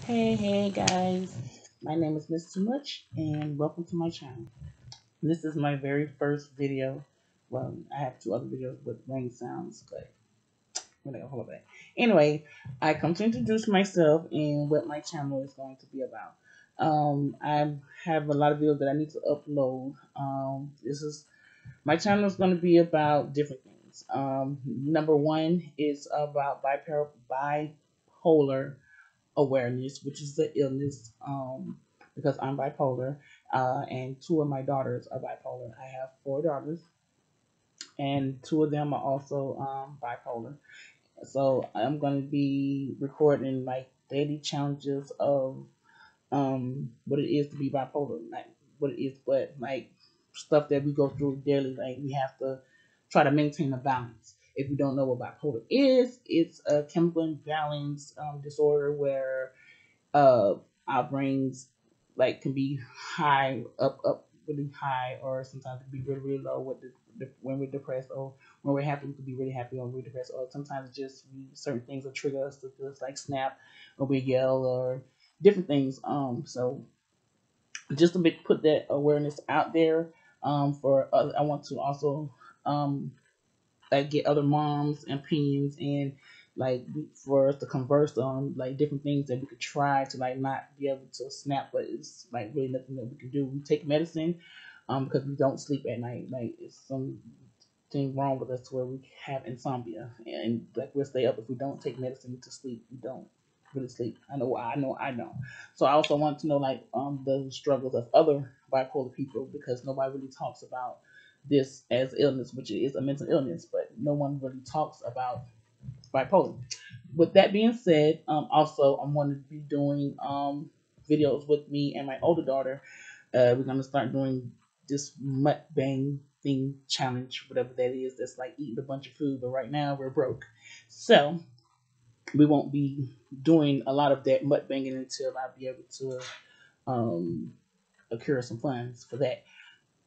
Hey guys, my name is Miss Too Much and welcome to my channel. This is my very first video. Well, I have two other videos with rain sounds, but we're not gonna hold that. Anyway, I come to introduce myself and what my channel is going to be about. I have a lot of videos that I need to upload. This is my channel is going to be about different things. Number one is about bipolar awareness, which is the illness, because I'm bipolar, and two of my daughters are bipolar. I have four daughters, and two of them are also bipolar. So I'm going to be recording like daily challenges of what it is to be bipolar, like what it is, but like stuff that we go through daily. Like we have to try to maintain a balance. If you don't know what bipolar is, it's a chemical imbalance disorder where uh our brains like can be high up really high, or sometimes it can be really low with when we're depressed, or when we're happy we can be really happy, or when we're depressed, or sometimes just certain things will trigger us to just like snap or we yell or different things. So just to put that awareness out there, for other, I want to also um like get other moms' opinions, and like for us to converse on like different things that we could try to like not be able to snap, but it's like really nothing that we can do. We take medicine because we don't sleep at night. Like it's something wrong with us where we have insomnia, and like we'll stay up if we don't take medicine to sleep. We don't really sleep. I know. So I also want to know like the struggles of other bipolar people, because nobody really talks about this as illness, which is a mental illness, but no one really talks about bipolar. With that being said, also I'm going to be doing videos with me and my older daughter. We're going to start doing this mukbang thing challenge, whatever that is. That's like eating a bunch of food, but right now we're broke, so we won't be doing a lot of that mukbanging until I be able to um, accrue some funds for that.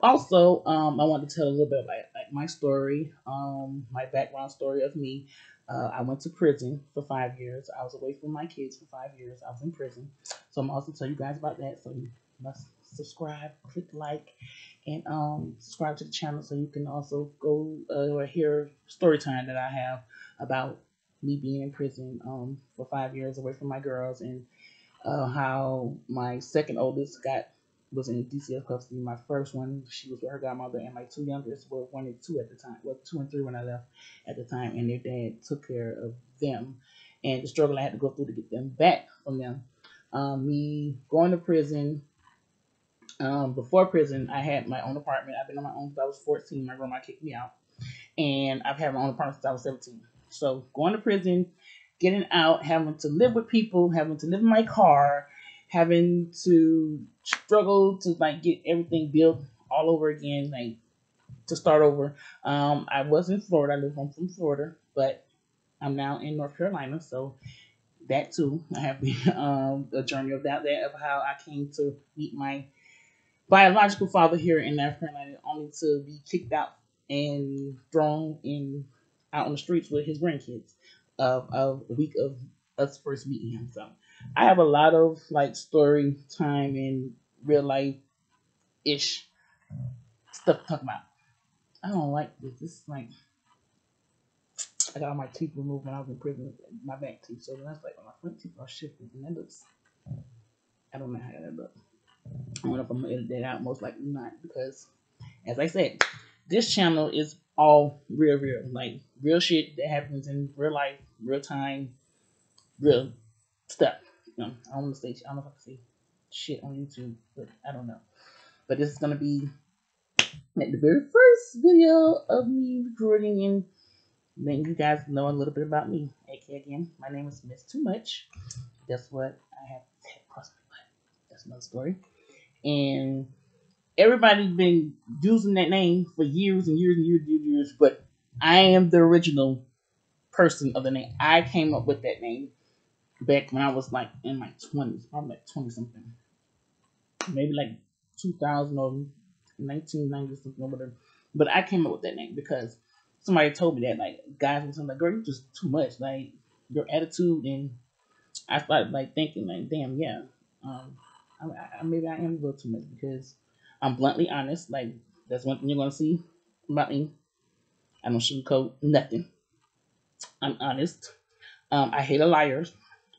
Also, I want to tell a little bit about like my story, my background story of me. I went to prison for 5 years. I was away from my kids for 5 years. I was in prison, so I'm also tell you guys about that. So you must subscribe, click like, and subscribe to the channel so you can also go or hear story time that I have about me being in prison for 5 years away from my girls, and how my second oldest was in DCF custody. My first one, she was with her godmother, and my two youngest were 1 and 2 at the time. Well, 2 and 3 when I left at the time, and their dad took care of them, and the struggle I had to go through to get them back from them. Me going to prison. Before prison, I had my own apartment. I've been on my own since I was 14. My grandma kicked me out, and I've had my own apartment since I was 17. So going to prison, getting out, having to live with people, having to live in my car, having to struggle to like get everything built all over again, like to start over. I was in Florida. I live home from Florida, but I'm now in North Carolina. So that too, I have the journey of that, of how I came to meet my biological father here in North Carolina, only to be kicked out and thrown in out on the streets with his grandkids of a week of us first meeting him. So I have a lot of like story time and real life ish stuff to talk about. I don't like this. This is like I got all my teeth removed when I was in prison, my back teeth. So that's like my front teeth are shifted, and that looks. I don't know how that looks. I don't know if I'm gonna edit that out. Most likely not, because as I said, this channel is all real, like real shit that happens in real life, real time, real stuff. I don't want to say, I don't know if I can say shit on YouTube, but I don't know. But this is gonna be like the very first video of me recording and letting you guys know a little bit about me. AK again, my name is Miss Too Much. Guess what? I have crossed my butt. That's another story. And everybody's been using that name for years and years and years and years, but I am the original person of the name. I came up with that name back when I was like in my 20s, probably like 20 something, maybe like 2000 or 1990 something or whatever. But I came up with that name because somebody told me that, like, guys were saying like, girl, you're just too much, like your attitude and I started like thinking like, damn, yeah, maybe I am a little too much because I'm bluntly honest. Like that's one thing you're gonna see about me. I don't sugarcoat nothing. I'm honest. I hate a liar.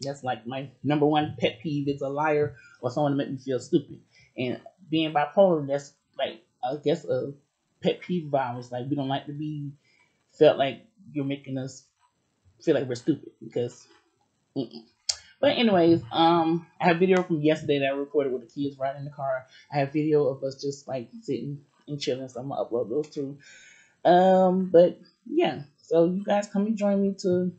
That's like my number one pet peeve is a liar or someone to make me feel stupid. And being bipolar, that's like I guess a pet peeve of ours. Like we don't like to be felt like you're making us feel like we're stupid because. Mm-mm. But anyways, I have video from yesterday that I recorded with the kids riding in the car. I have video of us just like sitting and chilling, so I'm gonna upload those too. But yeah, so you guys come and join me to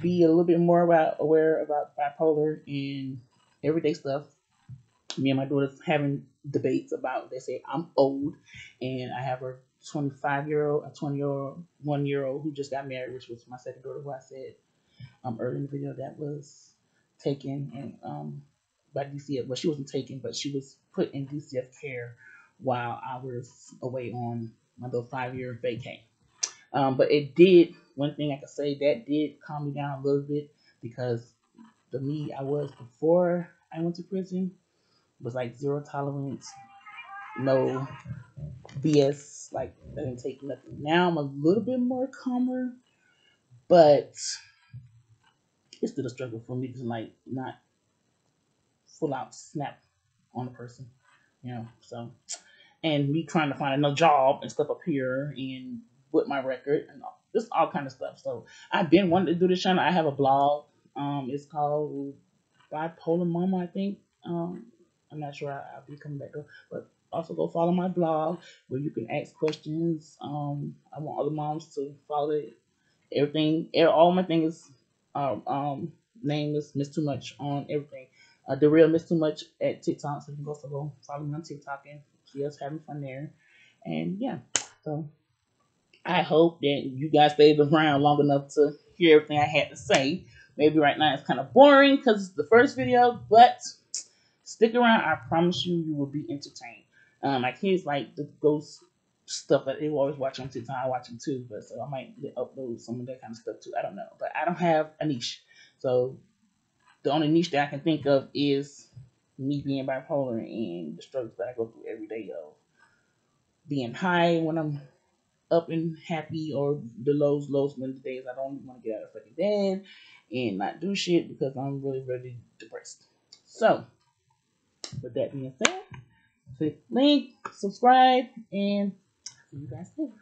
be a little bit more aware about bipolar and everyday stuff. Me and my daughter's having debates about. They say I'm old, and I have a 25-year-old, a 20-year-old, 1-year-old who just got married, which was my second daughter, who I said earlier in the video that was taken and by DCF. Well, she wasn't taken, but she was put in DCF care while I was away on my little 5-year vacay. But it did, one thing I could say, that did calm me down a little bit because the me I was before I went to prison was like zero tolerance, no BS, like I didn't take nothing. Now I'm a little bit more calmer, but it's still a struggle for me to like not full out snap on a person, you know. So, and me trying to find another job and stuff up here and with my record and just all kind of stuff. So I've been wanting to do this channel. I have a blog. It's called Bipolar Mama, I think. I'm not sure I'll be coming back to, but also go follow my blog where you can ask questions. I want other moms to follow it. Everything, all my things, name is Miss Too Much on everything. The real Miss Too Much at TikTok, so you can also go follow me on TikTok and see us having fun there. And yeah, so I hope that you guys stayed around long enough to hear everything I had to say. Maybe right now it's kind of boring because it's the first video, but stick around. I promise you, you will be entertained. My kids like the ghost stuff that they always watch on TikTok. I watch them too, but so I might upload some of that kind of stuff too. I don't know, but I don't have a niche. So the only niche that I can think of is me being bipolar and the struggles that I go through every day of being high when I'm up and happy, or the lows when the days I don't even want to get out of fucking bed and not do shit because I'm really, really depressed. So, with that being said, click link, subscribe, and see you guys later.